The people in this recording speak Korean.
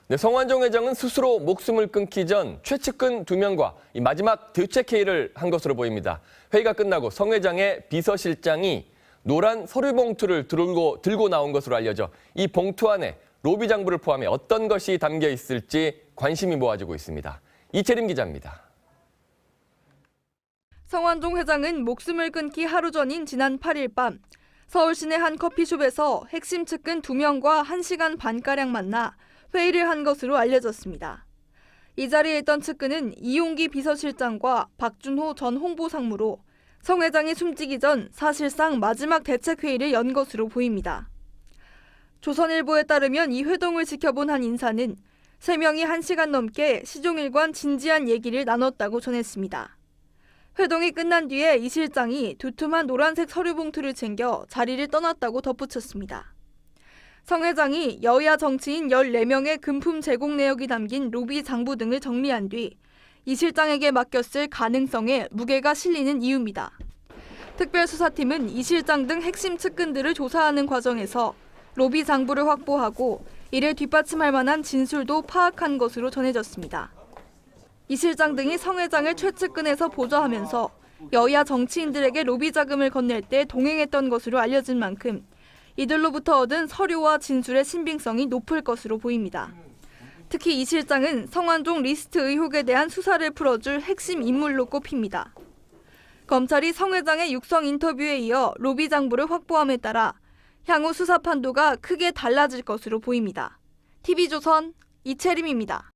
네, 성완종 회장은 스스로 목숨을 끊기 전 최측근 2명과 이 마지막 대책회의를 한 것으로 보입니다. 회의가 끝나고 성 회장의 비서실장이 노란 서류 봉투를 들고 나온 것으로 알려져 이 봉투 안에 로비 장부를 포함해 어떤 것이 담겨 있을지 관심이 모아지고 있습니다. 이채림 기자입니다. 성완종 회장은 목숨을 끊기 하루 전인 지난 8일 밤 서울 시내 한 커피숍에서 핵심 측근 2명과 1시간 반가량 만나 회의를 한 것으로 알려졌습니다. 이 자리에 있던 측근은 이용기 비서실장과 박준호 전 홍보상무로 성 회장이 숨지기 전 사실상 마지막 대책회의를 연 것으로 보입니다. 조선일보에 따르면 이 회동을 지켜본 한 인사는 3명이 1시간 넘게 시종일관 진지한 얘기를 나눴다고 전했습니다. 회동이 끝난 뒤에 이 실장이 두툼한 노란색 서류 봉투를 챙겨 자리를 떠났다고 덧붙였습니다. 성 회장이 여야 정치인 14명의 금품 제공 내역이 담긴 로비 장부 등을 정리한 뒤 이 실장에게 맡겼을 가능성에 무게가 실리는 이유입니다. 특별수사팀은 이 실장 등 핵심 측근들을 조사하는 과정에서 로비 장부를 확보하고 이를 뒷받침할 만한 진술도 파악한 것으로 전해졌습니다. 이 실장 등이 성 회장을 최측근에서 보좌하면서 여야 정치인들에게 로비 자금을 건넬 때 동행했던 것으로 알려진 만큼 이들로부터 얻은 서류와 진술의 신빙성이 높을 것으로 보입니다. 특히 이 실장은 성완종 리스트 의혹에 대한 수사를 풀어줄 핵심 인물로 꼽힙니다. 검찰이 성 회장의 육성 인터뷰에 이어 로비 장부를 확보함에 따라 향후 수사 판도가 크게 달라질 것으로 보입니다. TV조선 이채림입니다.